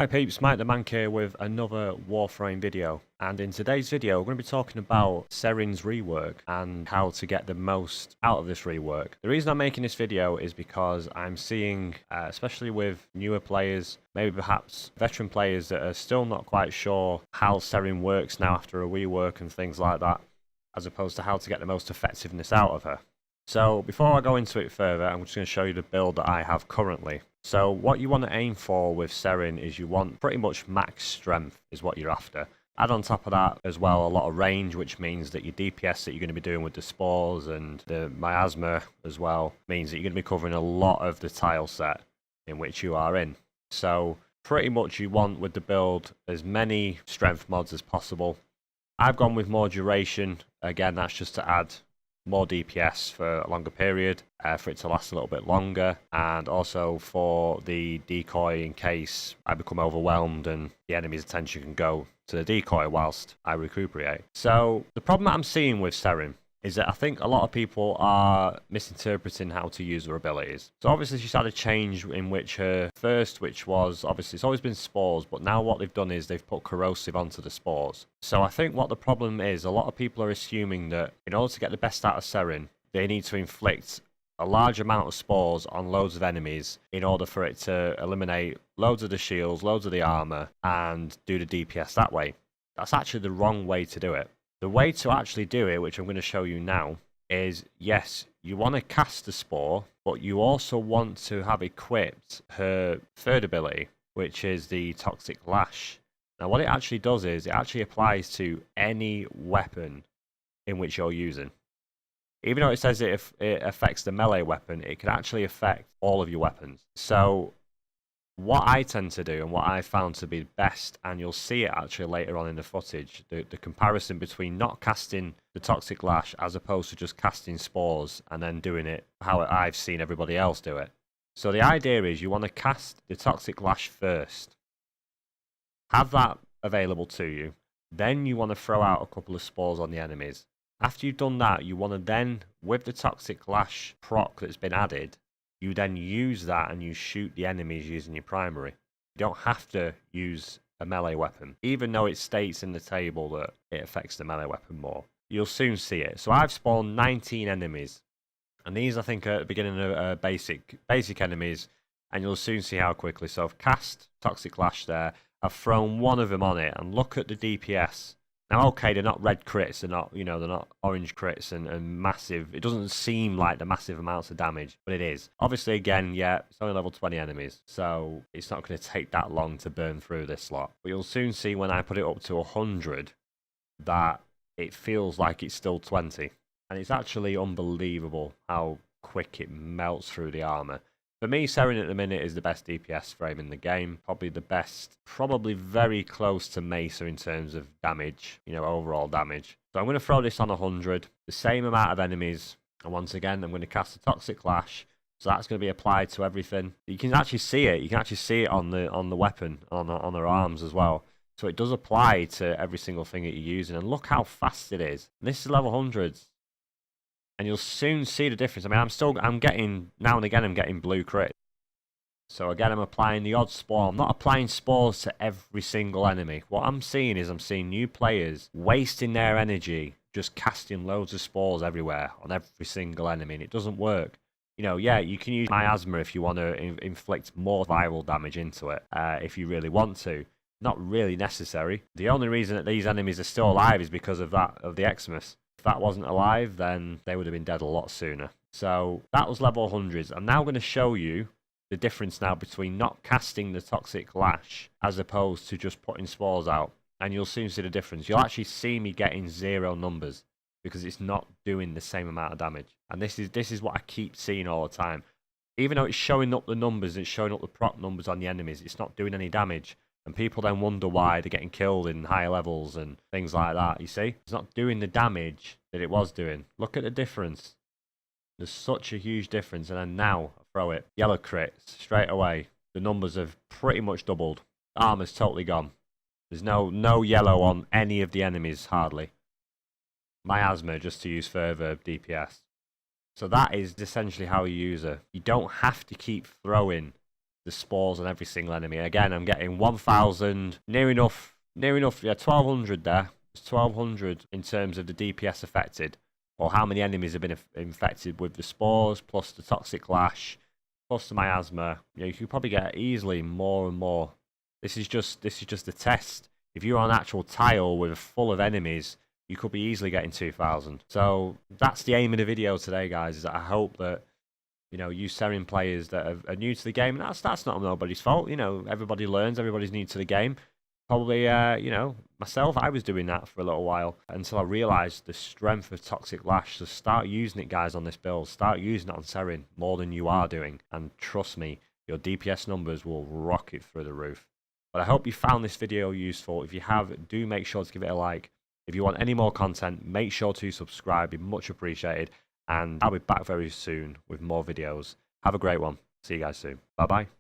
Hi peeps, Mike the Mank here with another Warframe video, and in today's video we're going to be talking about Saryn's rework and how to get the most out of this rework. The reason I'm making this video is because I'm seeing, especially with newer players, maybe perhaps veteran players that are still not quite sure how Saryn works now after a rework and things like that, as opposed to how to get the most effectiveness out of her. So before I go into it further, I'm just going to show you the build that I have currently. So what you want to aim for with Saryn is you want pretty much max strength is what you're after. Add on top of that as well a lot of range, which means that your DPS that you're going to be doing with the spores and the miasma as well means that you're going to be covering a lot of the tile set in which you are in. So pretty much you want with the build as many strength mods as possible. I've gone with more duration. Again, that's just to add more DPS for a longer period, for it to last a little bit longer, and also for the decoy in case I become overwhelmed and the enemy's attention can go to the decoy whilst I recuperate. So the problem that I'm seeing with Saryn is that I think a lot of people are misinterpreting how to use her abilities. So obviously she's had a change in which her first, which was obviously it's always been spores, but now what they've done is they've put corrosive onto the spores. So I think what the problem is, a lot of people are assuming that in order to get the best out of Saryn, they need to inflict a large amount of spores on loads of enemies in order for it to eliminate loads of the shields, loads of the armor, and do the DPS that way. That's actually the wrong way to do it. The way to actually do it, which I'm going to show you now, is yes, you want to cast the spore, but you also want to have equipped her third ability, which is the Toxic Lash. Now what it actually does is it actually applies to any weapon in which you're using. Even though it says it affects the melee weapon, it can actually affect all of your weapons. So what I tend to do and what I found to be best, and you'll see it actually later on in the footage, the comparison between not casting the Toxic Lash as opposed to just casting spores and then doing it how I've seen everybody else do it. So the idea is you want to cast the Toxic Lash first, have that available to you, then you want to throw out a couple of spores on the enemies. After you've done that, you want to then, with the Toxic Lash proc that's been added, you then use that and you shoot the enemies using your primary. You don't have to use a melee weapon, even though it states in the table that it affects the melee weapon more. You'll soon see it. So I've spawned 19 enemies, and these I think are at the beginning of basic enemies, and you'll soon see how quickly. So I've cast Toxic Lash there, I've thrown one of them on it, and look at the DPS. Now, okay, they're not red crits, they're not, they're not orange crits and massive. It doesn't seem like the massive amounts of damage, but it is. Obviously, again, yeah, it's only level 20 enemies, so it's not going to take that long to burn through this slot. But you'll soon see when I put it up to 100 that it feels like it's still 20. And it's actually unbelievable how quick it melts through the armor. For me, Saryn at the minute is the best DPS frame in the game. Probably the best, probably very close to Mesa in terms of damage, overall damage. So I'm going to throw this on 100, the same amount of enemies. And once again, I'm going to cast a Toxic Lash. So that's going to be applied to everything. You can actually see it. You can actually see it on the weapon, on her arms as well. So it does apply to every single thing that you're using. And look how fast it is. And this is level 100s. And you'll soon see the difference. I mean, I'm getting, now and again, I'm getting blue crit. So again, I'm applying the odd spore. I'm not applying spores to every single enemy. What I'm seeing is I'm seeing new players wasting their energy just casting loads of spores everywhere on every single enemy, and it doesn't work. Yeah, you can use miasma if you want to inflict more viral damage into it, if you really want to. Not really necessary. The only reason that these enemies are still alive is because of the Xmas. If that wasn't alive, then they would have been dead a lot sooner. So that was level 100s. I'm now going to show you the difference now between not casting the Toxic Lash as opposed to just putting spores out. And you'll soon see the difference. You'll actually see me getting 0 numbers because it's not doing the same amount of damage. And this is what I keep seeing all the time. Even though it's showing up the numbers, it's showing up the proc numbers on the enemies, it's not doing any damage. And people then wonder why they're getting killed in higher levels and things like that, you see? It's not doing the damage that it was doing. Look at the difference. There's such a huge difference. And then now, I throw it. Yellow crits, straight away. The numbers have pretty much doubled. Armor's totally gone. There's no yellow on any of the enemies, hardly. Miasma, just to use further DPS. So that is essentially how you use her. You don't have to keep throwing the spores on every single enemy. Again, I'm getting 1,000, near enough, yeah, 1,200 there. It's 1,200 in terms of the DPS affected, or how many enemies have been infected with the spores, plus the toxic lash, plus the miasma. You know, you could probably get easily more and more. This is just a test. If you're on actual tile with full of enemies, you could be easily getting 2,000. So that's the aim of the video today, guys. Is that I hope that, you know, you Saryn players that are new to the game, and that's not nobody's fault. You know, everybody learns. Everybody's new to the game. Probably, you know, myself, I was doing that for a little while until I realised the strength of Toxic Lash. So start using it, guys, on this build. Start using it on Saryn more than you are doing. And trust me, your DPS numbers will rocket through the roof. But I hope you found this video useful. If you have, do make sure to give it a like. If you want any more content, make sure to subscribe. It'd be much appreciated. And I'll be back very soon with more videos. Have a great one. See you guys soon. Bye-bye.